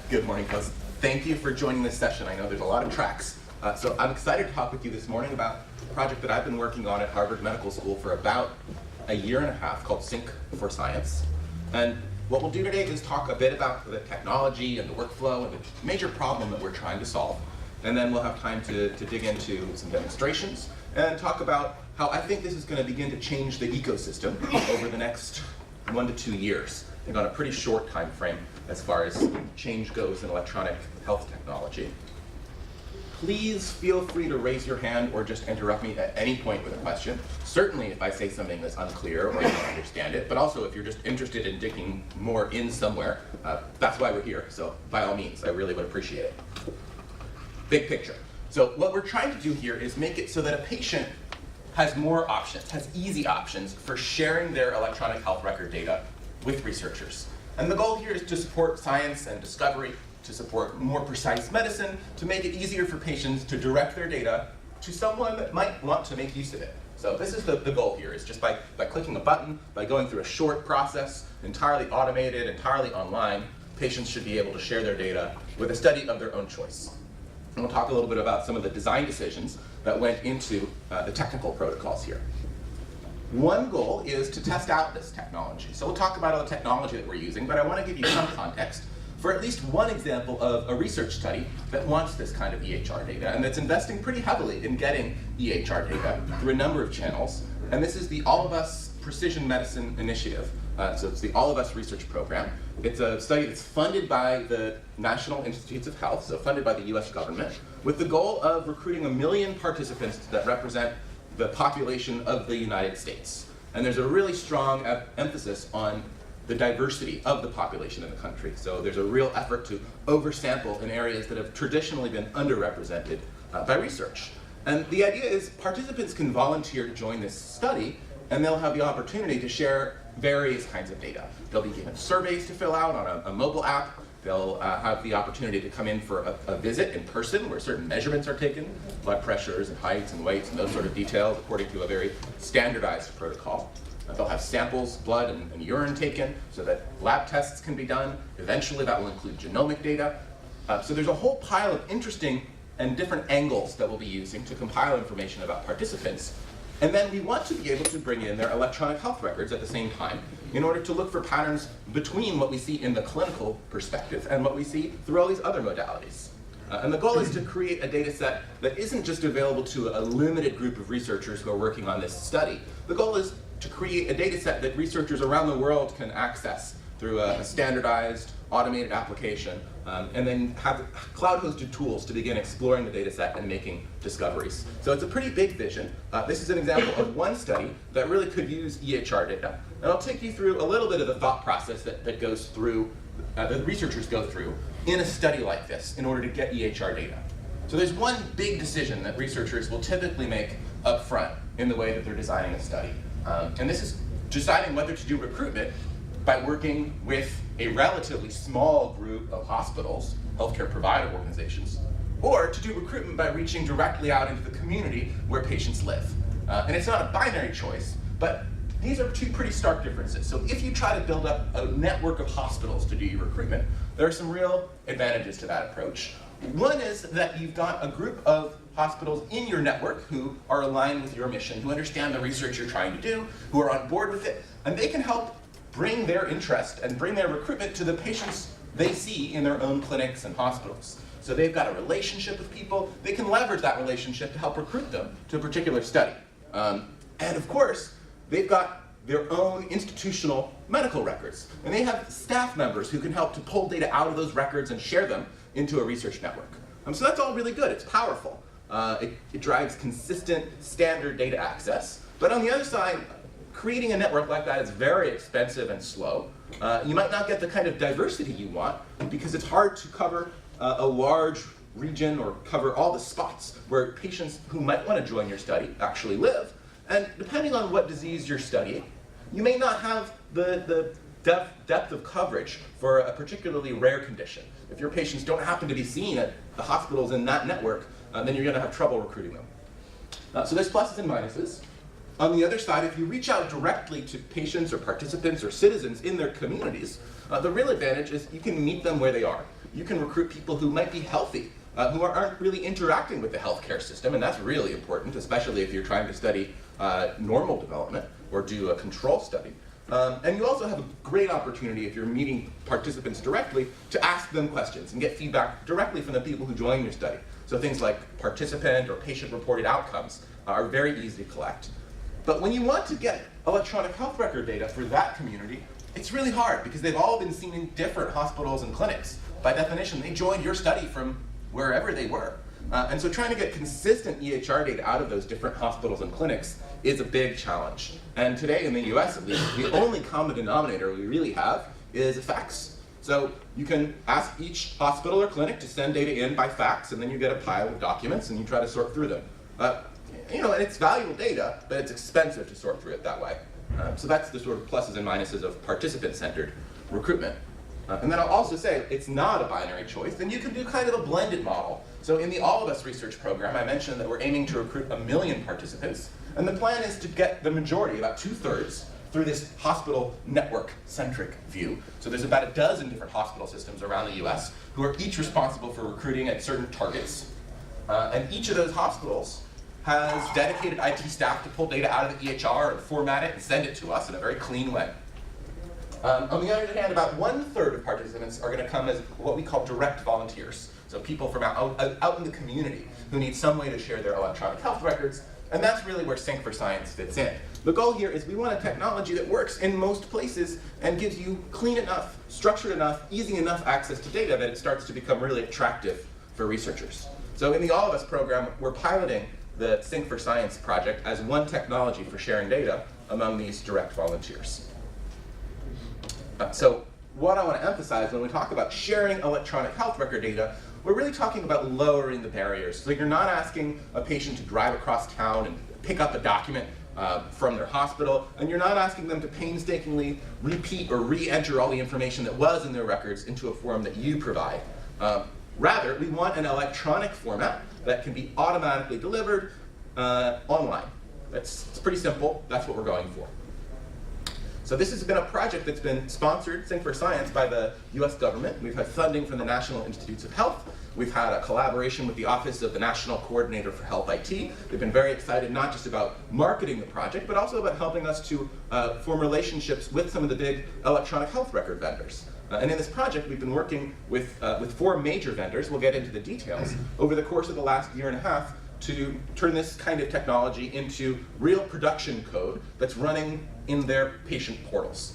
Good morning, folks. Thank you for joining this session. I know there's a lot of tracks. So I'm excited to talk with you this morning about a project that I've been working on at Harvard Medical School for about a year and a half called Sync4science. And what we'll do today is talk a bit about the technology and the workflow and the major problem that we're trying to solve. And then we'll have time to dig into some demonstrations and talk about how I think this is going to begin to change the ecosystem over the next 1 to 2 years. I think on a pretty short time frame as far as change goes in electronic health technology. Please feel free to raise your hand or just interrupt me at any point with a question. Certainly if I say something that's unclear or you don't understand it, but also if you're just interested in digging more in somewhere, that's why we're here. So by all means, I really would appreciate it. Big picture. So what we're trying to do here is make it so that a patient has more options, has easy options for sharing their electronic health record data with researchers. And the goal here is to support science and discovery, to support more precise medicine, to make it easier for patients to direct their data to someone that might want to make use of it. So this is the goal here, is just by clicking a button, by going through a short process, entirely automated, entirely online, patients should be able to share their data with a study of their own choice. And we'll talk a little bit about some of the design decisions that went into the technical protocols here. One goal is to test out this technology. So we'll talk about all the technology that we're using, but I want to give you some context for at least one example of a research study that wants this kind of EHR data and that's investing pretty heavily in getting EHR data through a number of channels. And this is the All of Us Precision Medicine Initiative. So it's the All of Us research program. It's a study that's funded by the National Institutes of Health, so funded by the US government, with the goal of recruiting 1 million participants that represent the population of the United States. And there's a really strong emphasis on the diversity of the population in the country. So there's a real effort to oversample in areas that have traditionally been underrepresented by research. And the idea is participants can volunteer to join this study, and they'll have the opportunity to share various kinds of data. They'll be given surveys to fill out on a mobile app. They'll have the opportunity to come in for a visit in person where certain measurements are taken, blood pressures and heights and weights and those sort of details according to a very standardized protocol. They'll have samples, blood and urine taken so that lab tests can be done. Eventually that will include genomic data. So there's a whole pile of interesting and different angles that we'll be using to compile information about participants. And then we want to be able to bring in their electronic health records at the same time in order to look for patterns between what we see in the clinical perspective and what we see through all these other modalities. And the goal is to create a data set that isn't just available to a limited group of researchers who are working on this study. The goal is to create a data set that researchers around the world can access through a standardized, automated application, and then have cloud-hosted tools to begin exploring the data set and making discoveries. So it's a pretty big vision. This is an example of one study that really could use EHR data. And I'll take you through a little bit of the thought process that goes through, that researchers go through in a study like this in order to get EHR data. So there's one big decision that researchers will typically make up front in the way that they're designing a study. And this is deciding whether to do recruitment by working with a relatively small group of hospitals, healthcare provider organizations, or to do recruitment by reaching directly out into the community where patients live. And it's not a binary choice, but these are two pretty stark differences. So if you try to build up a network of hospitals to do your recruitment, there are some real advantages to that approach. One is that you've got a group of hospitals in your network who are aligned with your mission, who understand the research you're trying to do, who are on board with it, and they can help bring their interest and bring their recruitment to the patients they see in their own clinics and hospitals. So they've got a relationship with people. They can leverage that relationship to help recruit them to a particular study. And of course, they've got their own institutional medical records. And they have staff members who can help to pull data out of those records and share them into a research network. So that's all really good. It's powerful. It drives consistent, standard data access. But on the other side, creating a network like that is very expensive and slow. You might not get the kind of diversity you want because it's hard to cover a large region or cover all the spots where patients who might want to join your study actually live. And depending on what disease you're studying, you may not have the depth of coverage for a particularly rare condition. If your patients don't happen to be seen at the hospitals in that network, then you're going to have trouble recruiting them. So there's pluses and minuses. On the other side, if you reach out directly to patients or participants or citizens in their communities, the real advantage is you can meet them where they are. you can recruit people who might be healthy, who aren't really interacting with the healthcare system, and that's really important, especially if you're trying to study normal development or do a control study. And you also have a great opportunity, if you're meeting participants directly, to ask them questions and get feedback directly from the people who join your study. So things like participant or patient-reported outcomes are very easy to collect. But when you want to get electronic health record data for that community, it's really hard because they've all been seen in different hospitals and clinics. By definition, they joined your study from wherever they were. And so trying to get consistent EHR data out of those different hospitals and clinics is a big challenge. And today in the US at least, the only common denominator we really have is a fax. So you can ask each hospital or clinic to send data in by fax, and then you get a pile of documents and you try to sort through them. And it's valuable data, but it's expensive to sort through it that way. So that's the sort of pluses and minuses of participant-centered recruitment. And then I'll also say it's not a binary choice, and you can do kind of a blended model. So in the All of Us research program, I mentioned that we're aiming to recruit 1 million participants, and the plan is to get the majority, about 2/3, through this hospital network-centric view. So there's about a dozen different hospital systems around the US who are each responsible for recruiting at certain targets. And each of those hospitals has dedicated IT staff to pull data out of the EHR and format it and send it to us in a very clean way. On the other hand, about 1/3 of participants are going to come as what we call direct volunteers. So people from out in the community who need some way to share their electronic health records, and that's really where Sync4science fits in. The goal here is we want a technology that works in most places and gives you clean enough, structured enough, easy enough access to data that it starts to become really attractive for researchers. So in the All of Us program, we're piloting the Sync4science project as one technology for sharing data among these direct volunteers. So what I want to emphasize when we talk about sharing electronic health record data, we're really talking about lowering the barriers. So you're not asking a patient to drive across town and pick up a document from their hospital, and you're not asking them to painstakingly repeat or re-enter all the information that was in their records into a form that you provide. Rather, we want an electronic format that can be automatically delivered online. It's pretty simple. That's what we're going for. So this has been a project that's been sponsored, Sync4science, by the US government. We've had funding from the National Institutes of Health. We've had a collaboration with the Office of the National Coordinator for Health IT. They've been very excited not just about marketing the project, but also about helping us to form relationships with some of the big electronic health record vendors. And in this project, we've been working with 4 major vendors, we'll get into the details, over the course of the last year and a half to turn this kind of technology into real production code that's running in their patient portals.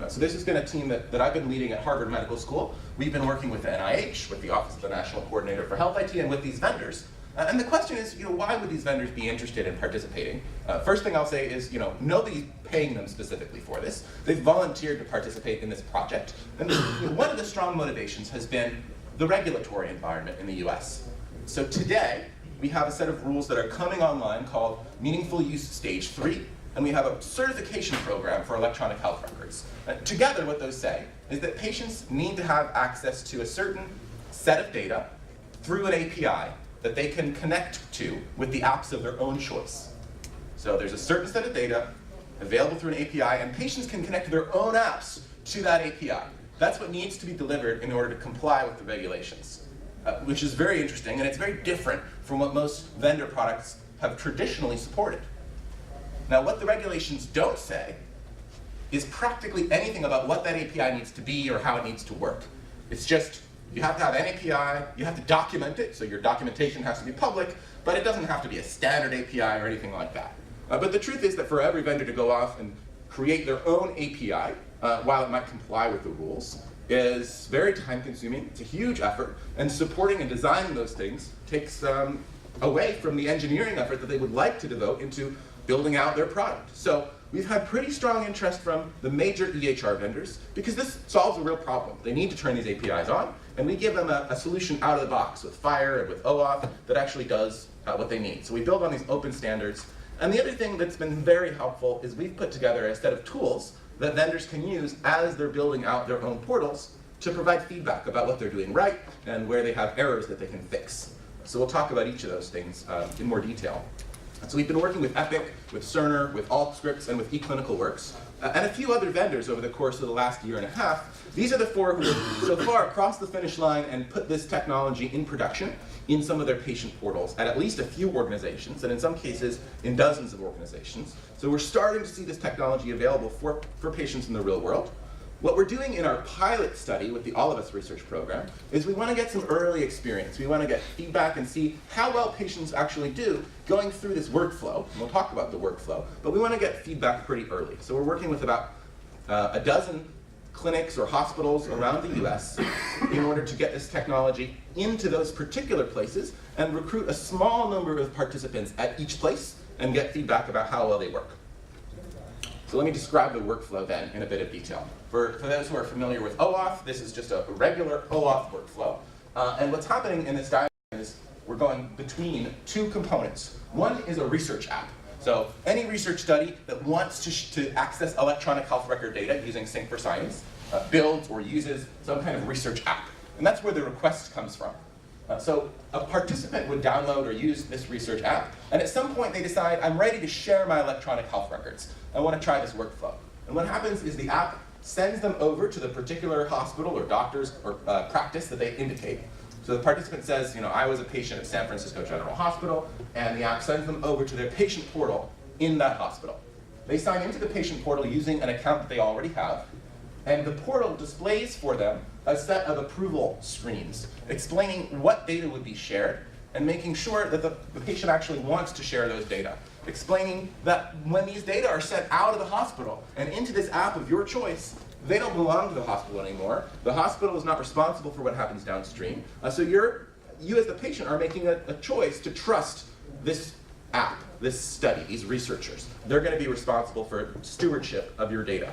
So this has been a team that I've been leading at Harvard Medical School. We've been working with the NIH, with the Office of the National Coordinator for Health IT, and with these vendors. And the question is, why would these vendors be interested in participating? First thing I'll say is, nobody's paying them specifically for this. They've volunteered to participate in this project. And one of the strong motivations has been the regulatory environment in the US. So today, we have a set of rules that are coming online called Meaningful Use Stage 3, and we have a certification program for electronic health records. Together, what those say is that patients need to have access to a certain set of data through an API that they can connect to with the apps of their own choice. So there's a certain set of data available through an API, and patients can connect their own apps to that API. That's what needs to be delivered in order to comply with the regulations, which is very interesting, and it's very different from what most vendor products have traditionally supported. Now, what the regulations don't say is practically anything about what that API needs to be or how it needs to work. It's just, you have to have an API, you have to document it, so your documentation has to be public, but it doesn't have to be a standard API or anything like that. But the truth is that for every vendor to go off and create their own API, while it might comply with the rules, is very time-consuming, it's a huge effort, and supporting and designing those things takes away from the engineering effort that they would like to devote into building out their product. So we've had pretty strong interest from the major EHR vendors because this solves a real problem. They need to turn these APIs on, and we give them a solution out of the box with FHIR and with OAuth that actually does what they need. So we build on these open standards. And the other thing that's been very helpful is we've put together a set of tools that vendors can use as they're building out their own portals to provide feedback about what they're doing right and where they have errors that they can fix. So we'll talk about each of those things in more detail. So we've been working with Epic, with Cerner, with Altscripts, and with eClinicalWorks and a few other vendors over the course of the last year and a half. These are the 4 who have so far crossed the finish line and put this technology in production in some of their patient portals at least a few organizations, and in some cases in dozens of organizations. So we're starting to see this technology available for patients in the real world. What we're doing in our pilot study with the All of Us research program is we want to get some early experience. We want to get feedback and see how well patients actually do going through this workflow. And we'll talk about the workflow, but we want to get feedback pretty early. So we're working with about a dozen clinics or hospitals around the US in order to get this technology into those particular places and recruit a small number of participants at each place and get feedback about how well they work. So let me describe the workflow then in a bit of detail. For those who are familiar with OAuth, this is just a regular OAuth workflow. And what's happening in this diagram is we're going between 2 components. One is a research app. So any research study that wants to access electronic health record data using Sync4science builds or uses some kind of research app. And that's where the request comes from. So a participant would download or use this research app, and at some point they decide, I'm ready to share my electronic health records. I want to try this workflow. And what happens is the app sends them over to the particular hospital or doctor's or practice that they indicate. So the participant says, I was a patient at San Francisco General Hospital, and the app sends them over to their patient portal in that hospital. They sign into the patient portal using an account that they already have, and the portal displays for them a set of approval screens explaining what data would be shared and making sure that the patient actually wants to share those data. Explaining that when these data are sent out of the hospital and into this app of your choice, they don't belong to the hospital anymore. The hospital is not responsible for what happens downstream. So you as the patient are making a choice to trust this app, this study, these researchers. They're going to be responsible for stewardship of your data.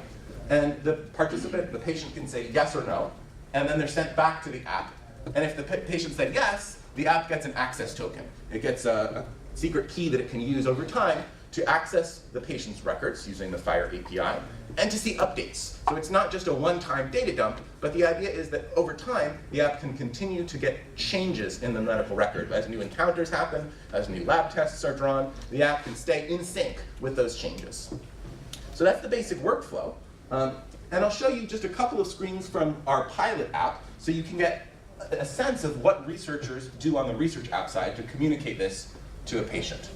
And the participant, the patient, can say yes or no, and then they're sent back to the app. And if the patient said yes, the app gets an access token. It gets a secret key that it can use over time to access the patient's records using the FHIR API and to see updates. So it's not just a one-time data dump, but the idea is that over time, the app can continue to get changes in the medical record. As new encounters happen, as new lab tests are drawn, the app can stay in sync with those changes. So that's the basic workflow. And I'll show you just a couple of screens from our pilot app so you can get a sense of what researchers do on the research app side to communicate this to a patient.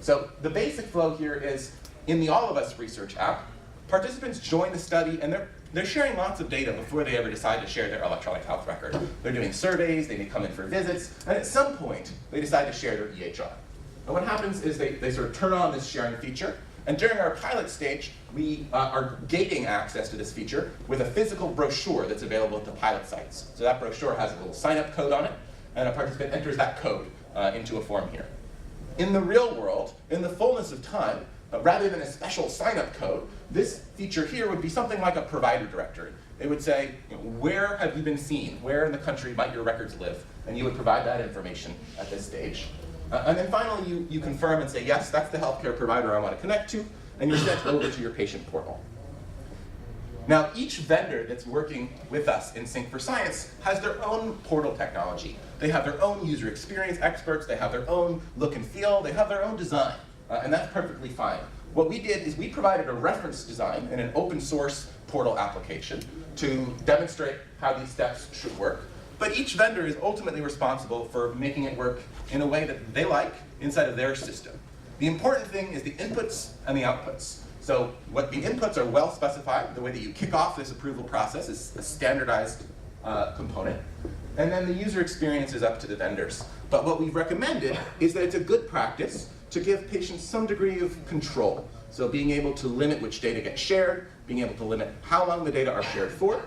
So the basic flow here is, in the All of Us research app, participants join the study and they're sharing lots of data before they ever decide to share their electronic health record. They're doing surveys, they may come in for visits, and at some point they decide to share their EHR. And what happens is they sort of turn on this sharing feature, and during our pilot stage, we are gating access to this feature with a physical brochure that's available at the pilot sites. So that brochure has a little sign-up code on it, and a participant enters that code into a form here. In the real world, in the fullness of time, rather than a special sign-up code, this feature here would be something like a provider directory. It would say, where have you been seen? Where in the country might your records live? And you would provide that information at this stage. And then finally, you confirm and say, yes, that's the healthcare provider I want to connect to, and you're sent over to your patient portal. Now, each vendor that's working with us in Sync4science has their own portal technology. They have their own user experience experts, they have their own look and feel, they have their own design, and that's perfectly fine. What we did is we provided a reference design in an open source portal application to demonstrate how these steps should work. But each vendor is ultimately responsible for making it work in a way that they like inside of their system. The important thing is the inputs and the outputs. So what the inputs are well specified. The way that you kick off this approval process is a standardized component. And then the user experience is up to the vendors. But what we've recommended is that it's a good practice to give patients some degree of control. So being able to limit which data gets shared, being able to limit how long the data are shared for.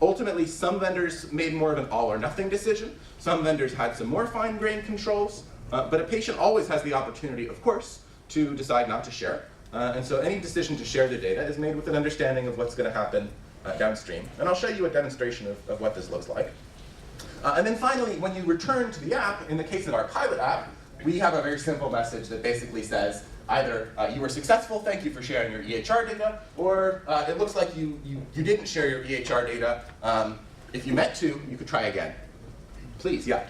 Ultimately, some vendors made more of an all or nothing decision. Some vendors had some more fine-grained controls. But a patient always has the opportunity, of course, to decide not to share. And so any decision to share the data is made with an understanding of what's going to happen downstream. And I'll show you a demonstration of what this looks like. And then finally, when you return to the app, in the case of our pilot app, we have a very simple message that basically says, either you were successful, thank you for sharing your EHR data, or it looks like you didn't share your EHR data. If you meant to, you could try again. Please, yeah.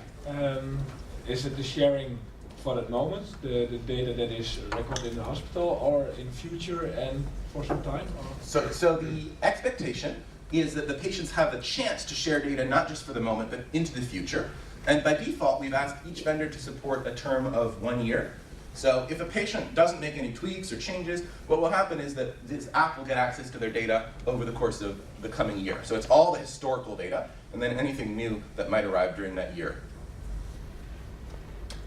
Is it the sharing for that moment, the data that is recorded in the hospital, or in future and for some time? Or? So the expectation is that the patients have the chance to share data not just for the moment, but into the future. And by default, we've asked each vendor to support a term of 1 year. So if a patient doesn't make any tweaks or changes, what will happen is that this app will get access to their data over the course of the coming year. So it's all the historical data, and then anything new that might arrive during that year.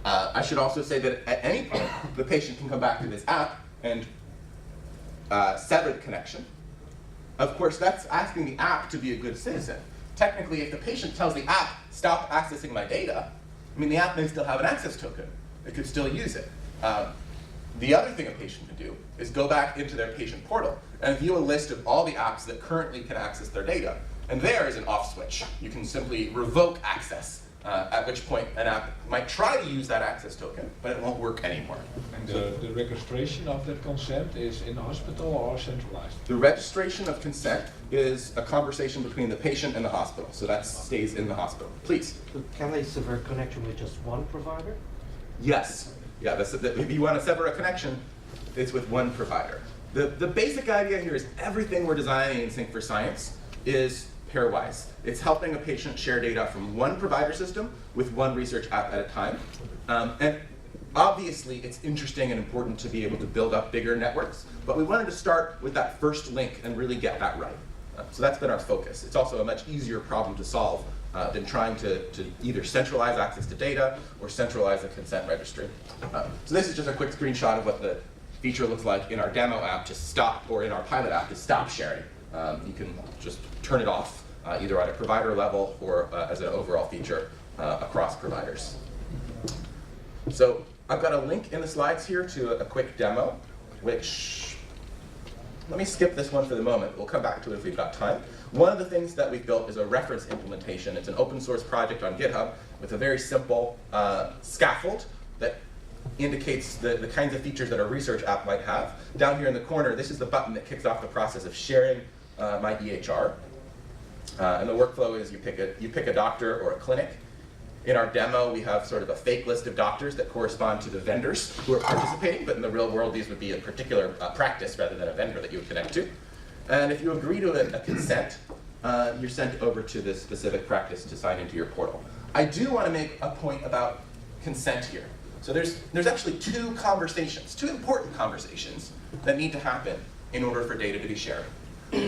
I should also say that at any point, the patient can come back to this app and sever the connection. Of course, that's asking the app to be a good citizen. Technically, if the patient tells the app, stop accessing my data, I mean, the app may still have an access token. It could still use it. The other thing a patient can do is go back into their patient portal and view a list of all the apps that currently can access their data. And there is an off switch. You can simply revoke access, at which point an app might try to use that access token, but it won't work anymore. And the registration of that consent is in the hospital or centralized? The registration of consent is a conversation between the patient and the hospital, so that stays in the hospital. Please. Can they sever a connection with just one provider? Yes. Yeah, if you want to sever a connection, it's with one provider. The basic idea here is everything we're designing in Sync4science is pairwise. It's helping a patient share data from one provider system with one research app at a time. And obviously, it's interesting and important to be able to build up bigger networks, but we wanted to start with that first link and really get that right. So that's been our focus. It's also a much easier problem to solve than trying to either centralize access to data or centralize a consent registry. So this is just a quick screenshot of what the feature looks like in our demo app to stop, or in our pilot app to stop sharing. You can just turn it off either at a provider level or as an overall feature across providers. So I've got a link in the slides here to a quick demo, which, let me skip this one for the moment. We'll come back to it if we've got time. One of the things that we've built is a reference implementation. It's an open source project on GitHub with a very simple scaffold that indicates the kinds of features that a research app might have. Down here in the corner, this is the button that kicks off the process of sharing my EHR. And the workflow is you pick a doctor or a clinic. In our demo, we have sort of a fake list of doctors that correspond to the vendors who are participating, but in the real world, these would be a particular practice rather than a vendor that you would connect to. And if you agree to a consent, you're sent over to this specific practice to sign into your portal. I do want to make a point about consent here. So there's actually two important conversations that need to happen in order for data to be shared.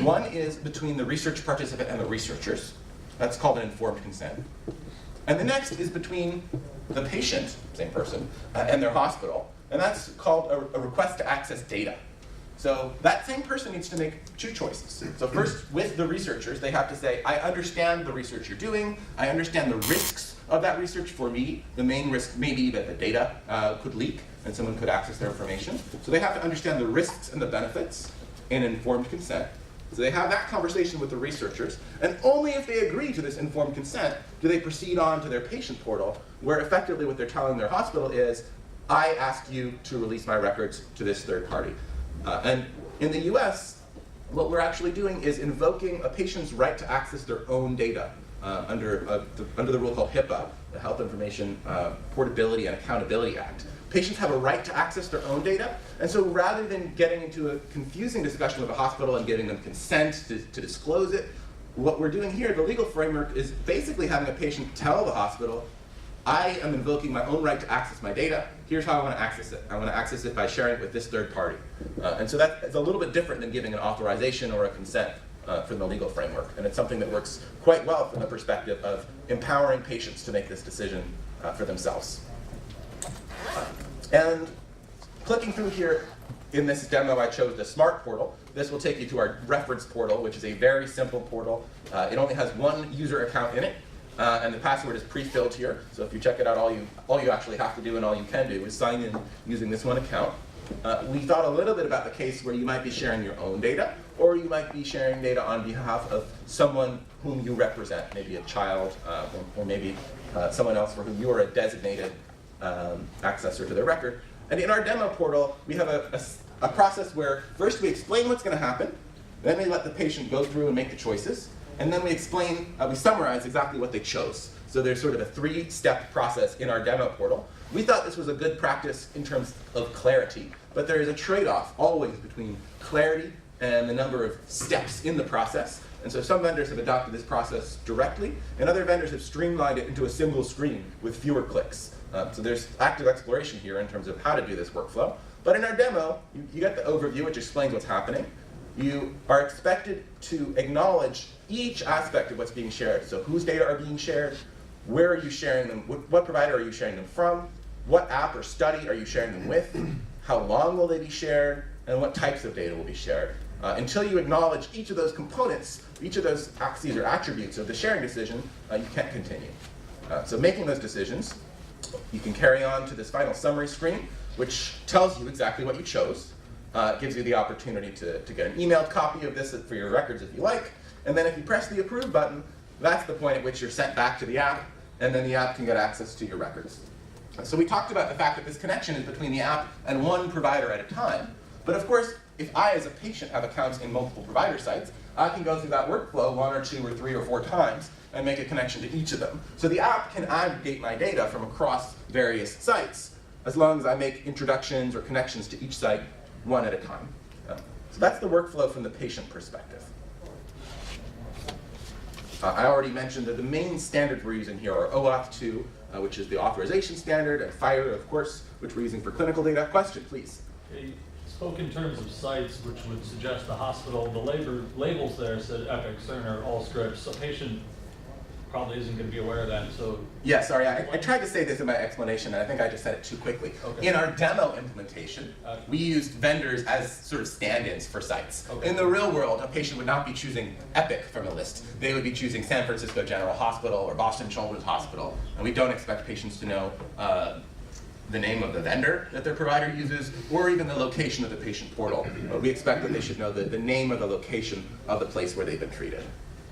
One is between the research participant and the researchers. That's called an informed consent. And the next is between the patient, same person, and their hospital. And that's called a request to access data. So that same person needs to make two choices. So first, with the researchers, they have to say, I understand the research you're doing. I understand the risks of that research for me. The main risk may be that the data could leak and someone could access their information. So they have to understand the risks and the benefits in informed consent. So they have that conversation with the researchers, and only if they agree to this informed consent do they proceed on to their patient portal, where effectively what they're telling their hospital is, I ask you to release my records to this third party. And in the US, what we're actually doing is invoking a patient's right to access their own data under the rule called HIPAA, the Health Information Portability and Accountability Act. Patients have a right to access their own data, and so rather than getting into a confusing discussion with a hospital and getting them consent to disclose it, what we're doing here, the legal framework, is basically having a patient tell the hospital, I am invoking my own right to access my data. Here's how I want to access it. I want to access it by sharing it with this third party. And so that's a little bit different than giving an authorization or a consent from the legal framework. And it's something that works quite well from the perspective of empowering patients to make this decision for themselves. And clicking through here, in this demo, I chose the Smart Portal. This will take you to our reference portal, which is a very simple portal. It only has one user account in it. And the password is pre-filled here. So if you check it out, all you actually have to do and all you can do is sign in using this one account. We thought a little bit about the case where you might be sharing your own data, or you might be sharing data on behalf of someone whom you represent, maybe a child, or maybe someone else for whom you are a designated accessor to their record. And in our demo portal, we have a process where first we explain what's going to happen, then we let the patient go through and make the choices, and then we summarize exactly what they chose. So there's sort of a 3-step process in our demo portal. We thought this was a good practice in terms of clarity, but there is a trade-off always between clarity and the number of steps in the process. And so some vendors have adopted this process directly, and other vendors have streamlined it into a single screen with fewer clicks. So there's active exploration here in terms of how to do this workflow. But in our demo, you get the overview, which explains what's happening. You are expected to acknowledge each aspect of what's being shared. So whose data are being shared, where are you sharing them, what provider are you sharing them from, what app or study are you sharing them with, how long will they be shared, and what types of data will be shared. Until you acknowledge each of those components, each of those axes or attributes of the sharing decision, you can't continue. So making those decisions, you can carry on to this final summary screen, which tells you exactly what you chose. It gives you the opportunity to get an emailed copy of this for your records if you like. And then if you press the approve button, that's the point at which you're sent back to the app, and then the app can get access to your records. So we talked about the fact that this connection is between the app and one provider at a time. But of course, if I as a patient have accounts in multiple provider sites, I can go through that workflow 1 or 2 or 3 or 4 times and make a connection to each of them. So the app can aggregate my data from across various sites as long as I make introductions or connections to each site 1 at a time. So that's the workflow from the patient perspective. I already mentioned that the main standards we're using here are OAuth 2, which is the authorization standard, and payor, of course, which we're using for clinical data. Question, please. You spoke in terms of sites, which would suggest the hospital. The labels there said Epic, Cerner, Allscripts. A patient probably isn't going to be aware of that. So yeah, sorry, I tried to say this in my explanation, and I think I just said it too quickly. Okay. In our demo implementation, we used vendors as sort of stand-ins for sites. Okay. In the real world, a patient would not be choosing Epic from a list. They would be choosing San Francisco General Hospital or Boston Children's Hospital, and we don't expect patients to know the name of the vendor that their provider uses, or even the location of the patient portal. We expect that they should know the name or the location of the place where they've been treated.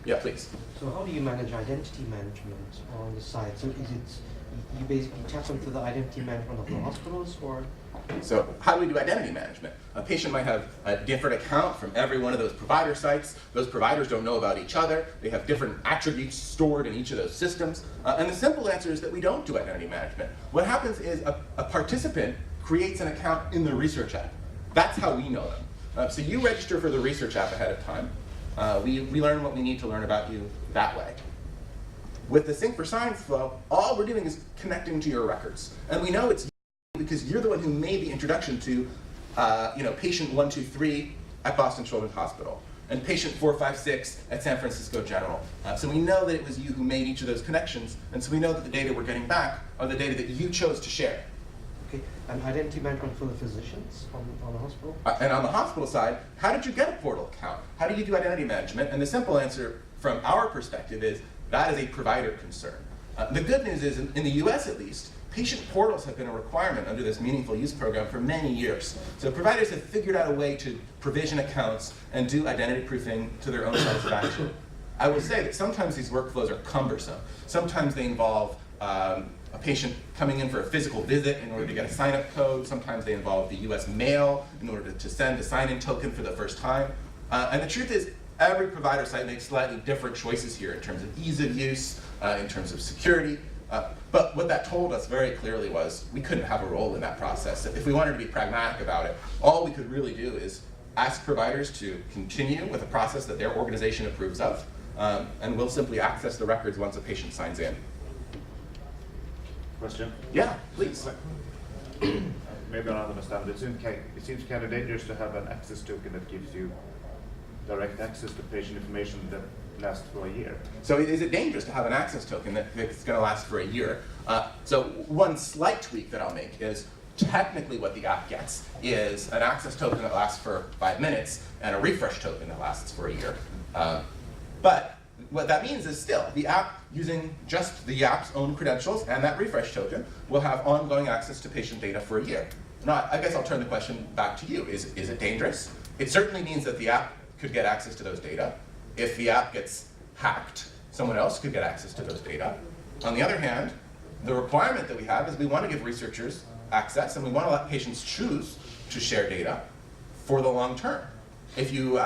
Yeah, please. So how do you manage identity management on the site? So is it, you basically tap into the identity management of the hospitals, or? So how do we do identity management? A patient might have a different account from every one of those provider sites. Those providers don't know about each other. They have different attributes stored in each of those systems. And the simple answer is that we don't do identity management. What happens is a participant creates an account in the research app. That's how we know them. So you register for the research app ahead of time. We learn what we need to learn about you that way. With the Sync4science flow, all we're doing is connecting to your records. And we know it's you because you're the one who made the introduction to patient 123 at Boston Children's Hospital and patient 456 at San Francisco General. So we know that it was you who made each of those connections, and so we know that the data we're getting back are the data that you chose to share. Okay, and identity management for the physicians on the hospital? And on the hospital side, how did you get a portal account? How do you do identity management? And the simple answer from our perspective is that is a provider concern. The good news is, in the US at least, patient portals have been a requirement under this meaningful use program for many years. So providers have figured out a way to provision accounts and do identity proofing to their own satisfaction. I will say that sometimes these workflows are cumbersome. Sometimes they involve a patient coming in for a physical visit in order to get a sign-up code. Sometimes they involve the US mail in order to send a sign-in token for the first time. And the truth is, every provider site makes slightly different choices here in terms of ease of use, in terms of security. But what that told us very clearly was we couldn't have a role in that process. If we wanted to be pragmatic about it, all we could really do is ask providers to continue with a process that their organization approves of, and we'll simply access the records once a patient signs in. Question? Yeah, please. Maybe I don't understand. It seems kind of dangerous to have an access token that gives you direct access to patient information that lasts for a year. So is it dangerous to have an access token that's going to last for a year? So one slight tweak that I'll make is technically what the app gets is an access token that lasts for 5 minutes and a refresh token that lasts for a year. But what that means is still the app, using just the app's own credentials and that refresh token, will have ongoing access to patient data for a year. Now, I guess I'll turn the question back to you. Is it dangerous? It certainly means that the app could get access to those data. If the app gets hacked, someone else could get access to those data. On the other hand, the requirement that we have is we want to give researchers access, and we want to let patients choose to share data for the long term. If you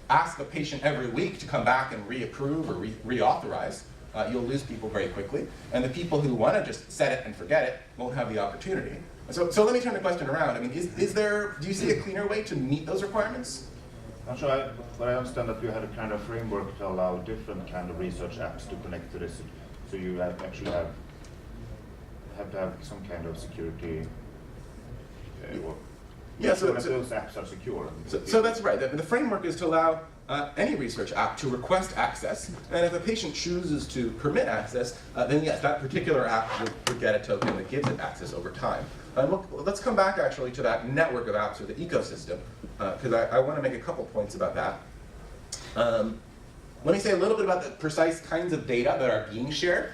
ask a patient every week to come back and reapprove or reauthorize, you'll lose people very quickly. And the people who want to just set it and forget it won't have the opportunity. So let me turn the question around. I mean, do you see a cleaner way to meet those requirements? I'm sure, but I understand that you had a kind of framework to allow different kind of research apps to connect to this. So you actually have to have some kind of security. So those apps are secure. So that's right. The framework is to allow any research app to request access, and if a patient chooses to permit access, then yes, that particular app would get a token that gives it access over time. Let's come back actually to that network of apps or the ecosystem, because I want to make a couple points about that. Let me say a little bit about the precise kinds of data that are being shared.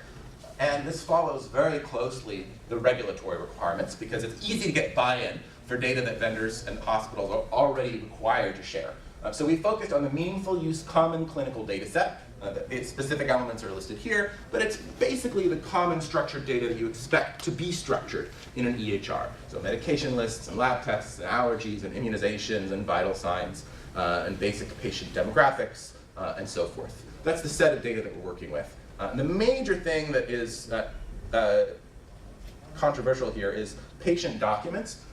And this follows very closely the regulatory requirements, because it's easy to get buy-in for data that vendors and hospitals are already required to share. So we focused on the meaningful use common clinical data set. The specific elements are listed here, but it's basically the common structured data that you expect to be structured in an EHR. So medication lists and lab tests and allergies and immunizations and vital signs and basic patient demographics and so forth. That's the set of data that we're working with. The major thing that is controversial here is patient documents.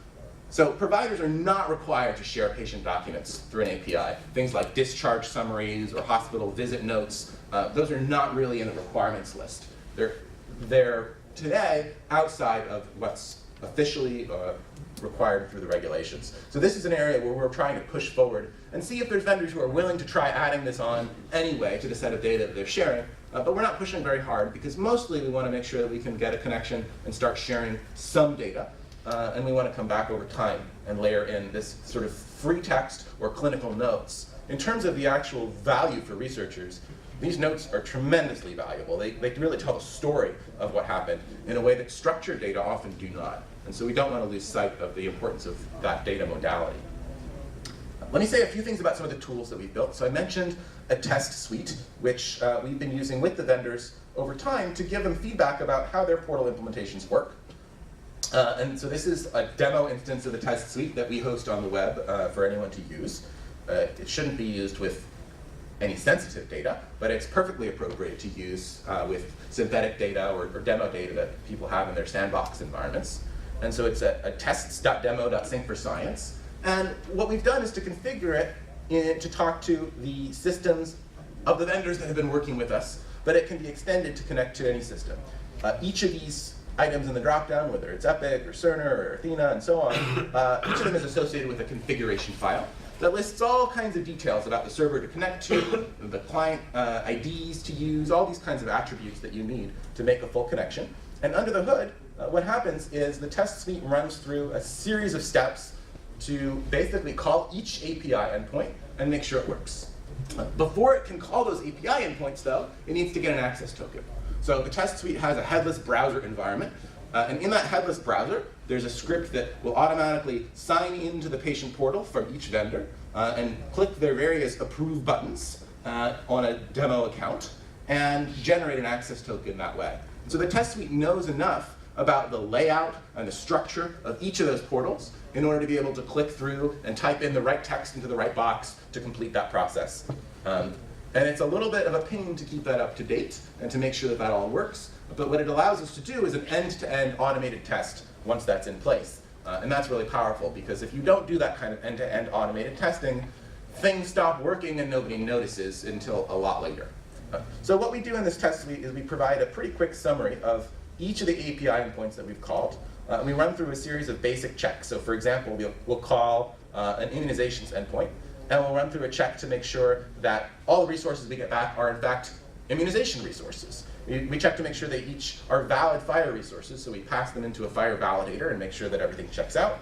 So providers are not required to share patient documents through an API. Things like discharge summaries or hospital visit notes, those are not really in the requirements list. They're today outside of what's officially required through the regulations. So this is an area where we're trying to push forward and see if there's vendors who are willing to try adding this on anyway to the set of data that they're sharing. But we're not pushing very hard, because mostly we want to make sure that we can get a connection and start sharing some data. And we want to come back over time and layer in this sort of free text or clinical notes. In terms of the actual value for researchers, these notes are tremendously valuable. They really tell the story of what happened in a way that structured data often do not. And so we don't want to lose sight of the importance of that data modality. Let me say a few things about some of the tools that we've built. So I mentioned a test suite, which we've been using with the vendors over time to give them feedback about how their portal implementations work. And so this is a demo instance of the test suite that we host on the web for anyone to use. It shouldn't be used with any sensitive data, but it's perfectly appropriate to use with synthetic data or demo data that people have in their sandbox environments. And so it's a tests.demo.sync4science. And what we've done is to configure it to talk to the systems of the vendors that have been working with us, but it can be extended to connect to any system. Each of these items in the dropdown, whether it's Epic or Cerner or Athena and so on, each of them is associated with a configuration file that lists all kinds of details about the server to connect to, the client IDs to use, all these kinds of attributes that you need to make a full connection. And under the hood, what happens is the test suite runs through a series of steps to basically call each API endpoint and make sure it works. Before it can call those API endpoints, though, it needs to get an access token. So the test suite has a headless browser environment, and in that headless browser, there's a script that will automatically sign into the patient portal from each vendor and click their various approve buttons on a demo account and generate an access token that way. So the test suite knows enough about the layout and the structure of each of those portals in order to be able to click through and type in the right text into the right box to complete that process. And it's a little bit of a pain to keep that up to date and to make sure that that all works. But what it allows us to do is an end-to-end automated test once that's in place. And that's really powerful, because if you don't do that kind of end-to-end automated testing, things stop working and nobody notices until a lot later. So what we do in this test suite is we provide a pretty quick summary of each of the API endpoints that we've called. We run through a series of basic checks. So for example, we'll call an immunizations endpoint, and we'll run through a check to make sure that all the resources we get back are in fact immunization resources. We check to make sure they each are valid FHIR resources, so we pass them into a FHIR validator and make sure that everything checks out.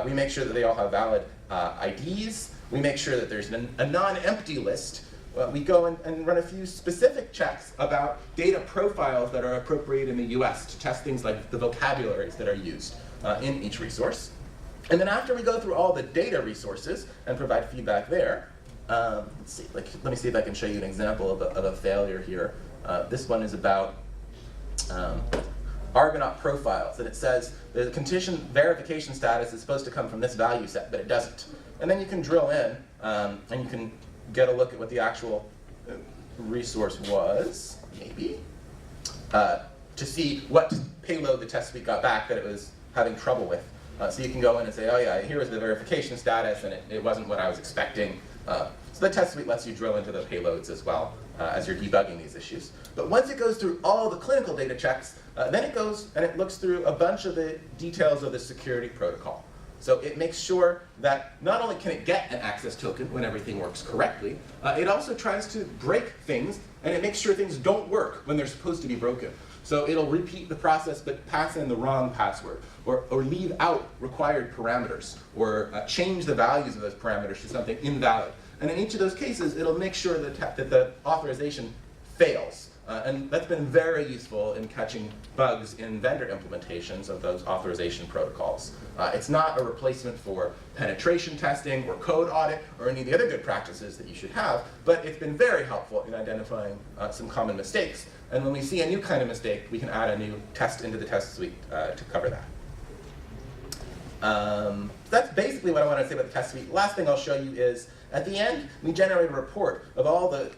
We make sure that they all have valid IDs. We make sure that there's a non-empty list. We go and run a few specific checks about data profiles that are appropriate in the US to test things like the vocabularies that are used in each resource. And then after we go through all the data resources and provide feedback there, let me see if I can show you an example of a failure here. This one is about Argonaut profiles, and it says the condition verification status is supposed to come from this value set, but it doesn't. And then you can drill in and you can get a look at what the actual resource was, maybe. to see what payload the test suite got back that it was having trouble with. So you can go in and say, oh yeah, here was the verification status, and it wasn't what I was expecting. So the test suite lets you drill into the payloads as well as you're debugging these issues. But once it goes through all the clinical data checks, then it goes and it looks through a bunch of the details of the security protocol. So it makes sure that not only can it get an access token when everything works correctly, it also tries to break things, and it makes sure things don't work when they're supposed to be broken. So it'll repeat the process but pass in the wrong password, or leave out required parameters, or change the values of those parameters to something invalid. And in each of those cases, it'll make sure that the authorization fails. And that's been very useful in catching bugs in vendor implementations of those authorization protocols. It's not a replacement for penetration testing or code audit or any of the other good practices that you should have, but it's been very helpful in identifying some common mistakes. And when we see a new kind of mistake, we can add a new test into the test suite to cover that. That's basically what I want to say about the test suite. Last thing I'll show you is, at the end, we generate a report of all the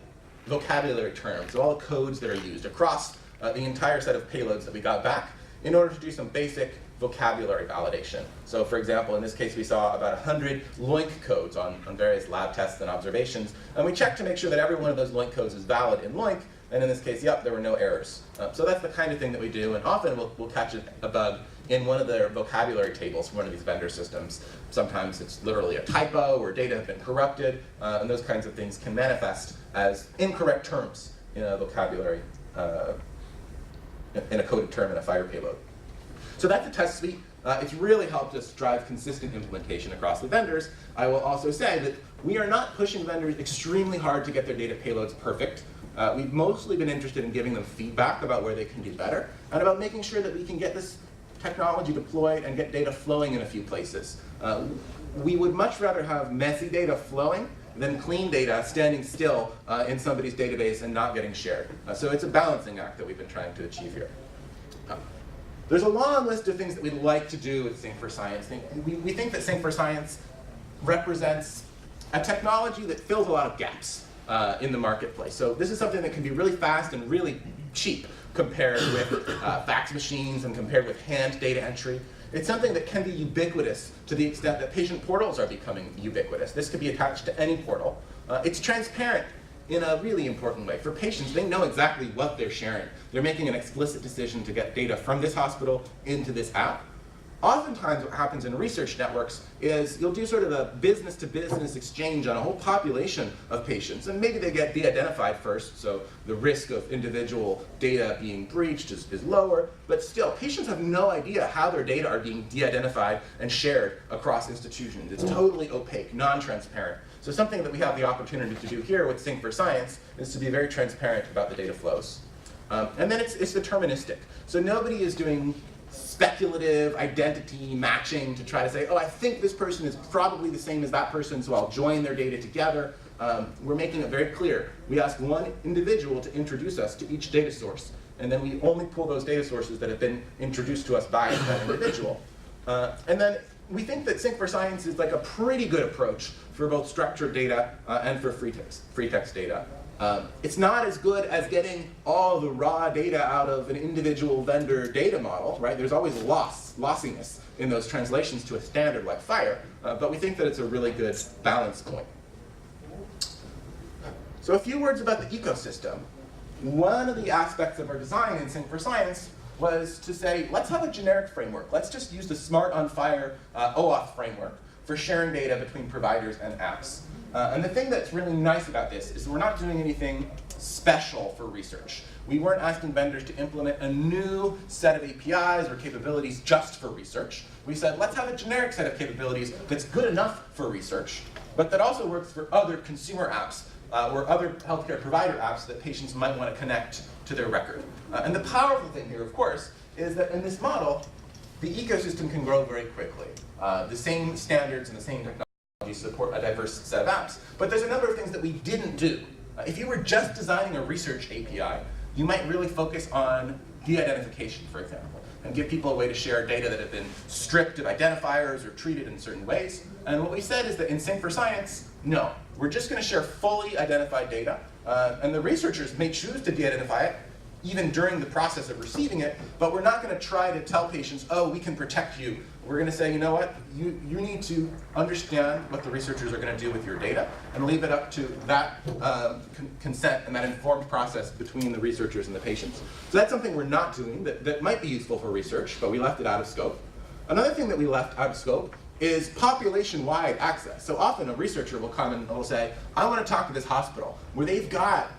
vocabulary terms, all the codes that are used across the entire set of payloads that we got back in order to do some basic vocabulary validation. So for example, in this case, we saw about 100 LOINC codes on various lab tests and observations, and we checked to make sure that every one of those LOINC codes is valid in LOINC, and in this case, yep, there were no errors. So that's the kind of thing that we do, and often we'll catch a bug in one of their vocabulary tables from one of these vendor systems. Sometimes it's literally a typo, or data have been corrupted, and those kinds of things can manifest as incorrect terms in a vocabulary, in a coded term in a FHIR payload. So that's the test suite. It's really helped us drive consistent implementation across the vendors. I will also say that we are not pushing vendors extremely hard to get their data payloads perfect. We've mostly been interested in giving them feedback about where they can do better, and about making sure that we can get this technology deployed and get data flowing in a few places. We would much rather have messy data flowing than clean data standing still in somebody's database and not getting shared. So it's a balancing act that we've been trying to achieve here. There's a long list of things that we'd like to do with Sync4science. We think that Sync4science represents a technology that fills a lot of gaps in the marketplace. So this is something that can be really fast and really cheap compared with fax machines and compared with hand data entry. It's something that can be ubiquitous to the extent that patient portals are becoming ubiquitous. This could be attached to any portal. It's transparent in a really important way. For patients, they know exactly what they're sharing. They're making an explicit decision to get data from this hospital into this app. Oftentimes what happens in research networks is you'll do sort of a business-to-business exchange on a whole population of patients, and maybe they get de-identified first, so the risk of individual data being breached is lower, but still, patients have no idea how their data are being de-identified and shared across institutions. It's totally opaque, non-transparent. So something that we have the opportunity to do here with Sync4science is to be very transparent about the data flows. And then it's deterministic. So nobody is doing speculative identity matching to try to say, oh, I think this person is probably the same as that person, so I'll join their data together. We're making it very clear. We ask one individual to introduce us to each data source, and then we only pull those data sources that have been introduced to us by that individual. And then we think that Sync4science is like a pretty good approach for both structured data and for free text data. It's not as good as getting all the raw data out of an individual vendor data model, right? There's always lossiness in those translations to a standard like FHIR, but we think that it's a really good balance point. So a few words about the ecosystem. One of the aspects of our design in Sync4science was to say, let's have a generic framework. Let's just use the Smart on FHIR OAuth framework for sharing data between providers and apps. And the thing that's really nice about this is we're not doing anything special for research. We weren't asking vendors to implement a new set of APIs or capabilities just for research. We said, let's have a generic set of capabilities that's good enough for research, but that also works for other consumer apps or other healthcare provider apps that patients might want to connect to their record. And the powerful thing here, of course, is that in this model, the ecosystem can grow very quickly. The same standards and the same technology support a diverse set of apps. But there's a number of things that we didn't do. If you were just designing a research API, you might really focus on de-identification, for example, and give people a way to share data that have been stripped of identifiers or treated in certain ways. And what we said is that in Sync4science, no, we're just going to share fully identified data, and the researchers may choose to de-identify it even during the process of receiving it, but we're not going to try to tell patients, oh, we can protect you. We're going to say, you know what, you need to understand what the researchers are going to do with your data and leave it up to that consent and that informed process between the researchers and the patients. So that's something we're not doing that might be useful for research, but we left it out of scope. Another thing that we left out of scope is population-wide access. So often a researcher will come and will say, I want to talk to this hospital where they've got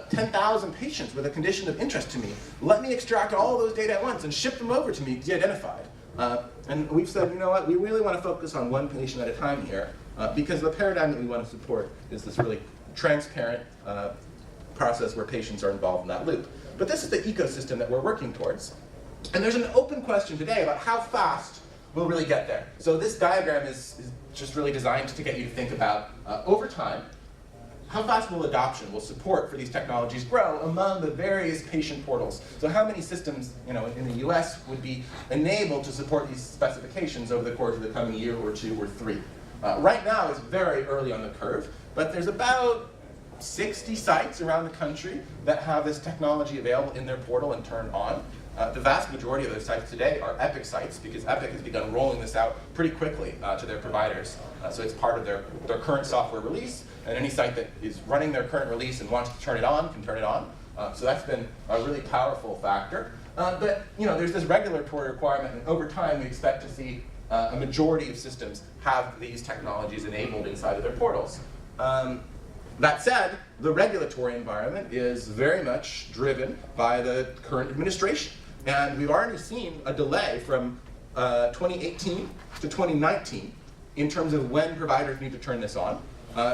10,000 patients with a condition of interest to me. Let me extract all those data at once and ship them over to me de-identified. And we've said, you know what, we really want to focus on one patient at a time here because the paradigm that we want to support is this really transparent process where patients are involved in that loop. But this is the ecosystem that we're working towards. And there's an open question today about how fast we'll really get there. So this diagram is just really designed to get you to think about, over time, how fast will adoption, will support for these technologies grow among the various patient portals? So how many systems in the US would be enabled to support these specifications over the course of the coming year or 2 or 3? Right now it's very early on the curve, but there's about 60 sites around the country that have this technology available in their portal and turned on. The vast majority of those sites today are Epic sites because Epic has begun rolling this out pretty quickly to their providers. So it's part of their current software release, and any site that is running their current release and wants to turn it on can turn it on. So that's been a really powerful factor. But there's this regulatory requirement, and over time we expect to see a majority of systems have these technologies enabled inside of their portals. That said, the regulatory environment is very much driven by the current administration. And we've already seen a delay from 2018 to 2019 in terms of when providers need to turn this on.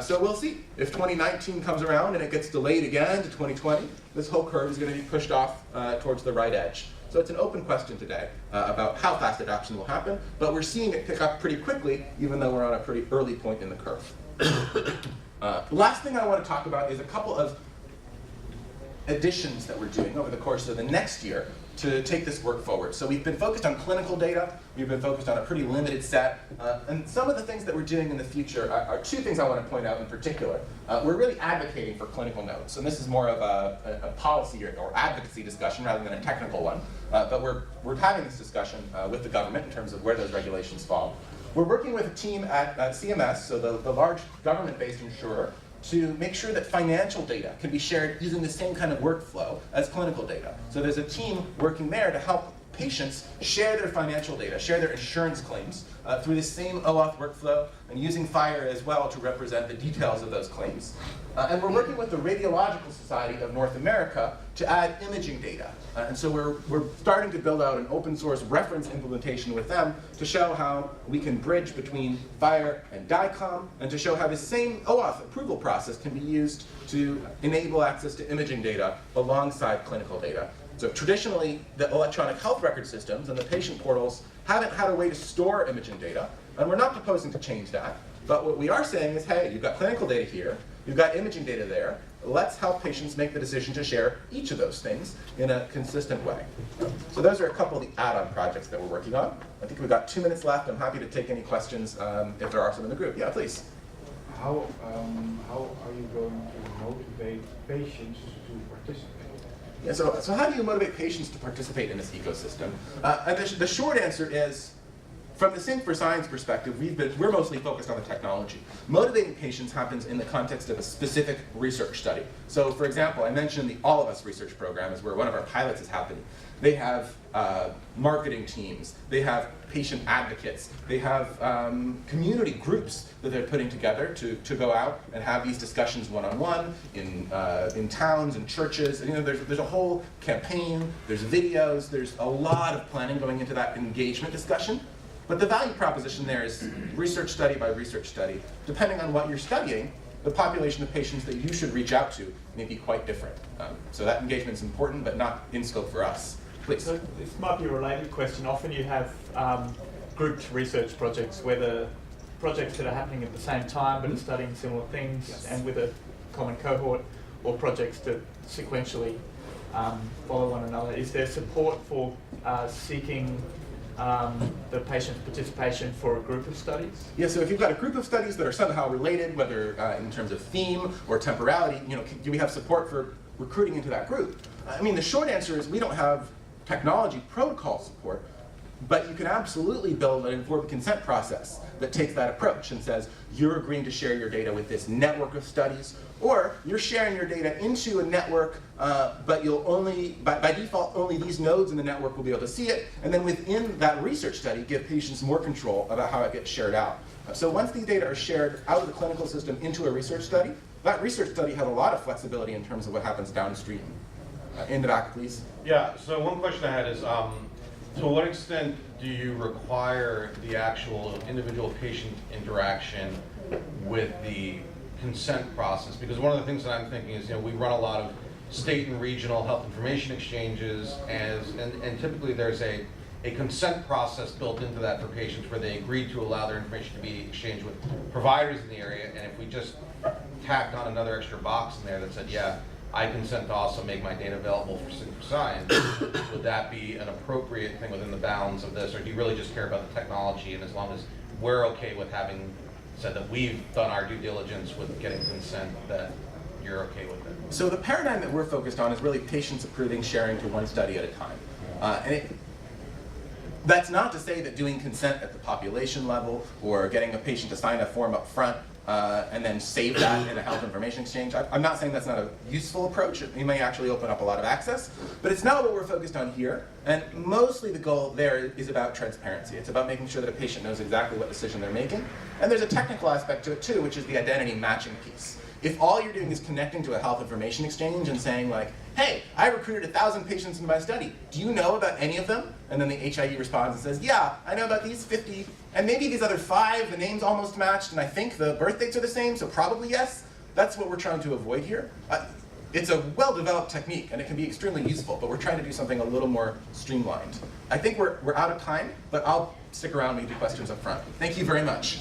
So we'll see. If 2019 comes around and it gets delayed again to 2020, this whole curve is going to be pushed off towards the right edge. So it's an open question today about how fast adoption will happen, but we're seeing it pick up pretty quickly, even though we're on a pretty early point in the curve. The last thing I want to talk about is a couple of additions that we're doing over the course of the next year to take this work forward. So we've been focused on clinical data, we've been focused on a pretty limited set, and some of the things that we're doing in the future are 2 things I want to point out in particular. We're really advocating for clinical notes, and this is more of a policy or advocacy discussion rather than a technical one, but we're having this discussion with the government in terms of where those regulations fall. We're working with a team at CMS, so the large government-based insurer, to make sure that financial data can be shared using the same kind of workflow as clinical data. So there's a team working there to help patients share their financial data, share their insurance claims through the same OAuth workflow, and using FHIR as well to represent the details of those claims. And we're working with the Radiological Society of North America to add imaging data. And so we're starting to build out an open source reference implementation with them to show how we can bridge between FHIR and DICOM, and to show how the same OAuth approval process can be used to enable access to imaging data alongside clinical data. So traditionally, the electronic health record systems and the patient portals haven't had a way to store imaging data, and we're not proposing to change that. But what we are saying is, hey, you've got clinical data here, you've got imaging data there, let's help patients make the decision to share each of those things in a consistent way. So those are a couple of the add-on projects that we're working on. I think we've got 2 minutes left. I'm happy to take any questions if there are some in the group. Yeah, please. How are you going to motivate patients to participate? Yeah, so how do you motivate patients to participate in this ecosystem? And the short answer is, from the Sync4science perspective, we're mostly focused on the technology. Motivating patients happens in the context of a specific research study. So for example, I mentioned the All of Us research program is where one of our pilots is happening. They have marketing teams, they have patient advocates, they have community groups that they're putting together to go out and have these discussions one-on-one in towns and churches. And, there's a whole campaign, there's videos, there's a lot of planning going into that engagement discussion. But the value proposition there is research study by research study. Depending on what you're studying, the population of patients that you should reach out to may be quite different. So that engagement is important, but not in scope for us. Please. So this might be a related question. Often you have grouped research projects, whether projects that are happening at the same time but are studying similar things, Yes. and with a common cohort, or projects that sequentially follow one another. Is there support for seeking the patient's participation for a group of studies? Yeah, so if you've got a group of studies that are somehow related, whether in terms of theme or temporality, do we have support for recruiting into that group? I mean, the short answer is we don't have technology protocol support, but you can absolutely build an informed consent process that takes that approach and says, you're agreeing to share your data with this network of studies, or you're sharing your data into a network, but you'll only, by default, only these nodes in the network will be able to see it, and then within that research study, give patients more control about how it gets shared out. So once these data are shared out of the clinical system into a research study, that research study has a lot of flexibility in terms of what happens downstream. In the back, please. Yeah, so one question I had is, to what extent do you require the actual individual patient interaction with the consent process? Because one of the things that I'm thinking is, we run a lot of state and regional health information exchanges, and typically there's a consent process built into that for patients where they agree to allow their information to be exchanged with providers in the area, and if we just tacked on another extra box in there that said, yeah, I consent to also make my data available for Sync4science, would that be an appropriate thing within the bounds of this, or do you really just care about the technology, and as long as we're okay with having said that we've done our due diligence with getting consent, that you're okay with it? So the paradigm that we're focused on is really patients approving sharing to one study at a time. That's not to say that doing consent at the population level or getting a patient to sign a form up front and then save that in a health information exchange. I'm not saying that's not a useful approach. It may actually open up a lot of access, but it's not what we're focused on here. And mostly the goal there is about transparency. It's about making sure that a patient knows exactly what decision they're making. And there's a technical aspect to it too, which is the identity matching piece. If all you're doing is connecting to a health information exchange and saying like, hey, I recruited 1,000 patients into my study. Do you know about any of them? And then the HIE responds and says, yeah, I know about these 50, and maybe these other 5, the names almost matched, and I think the birth dates are the same, so probably yes. That's what we're trying to avoid here. It's a well-developed technique, and it can be extremely useful, but we're trying to do something a little more streamlined. I think we're out of time, but I'll stick around and do questions up front. Thank you very much.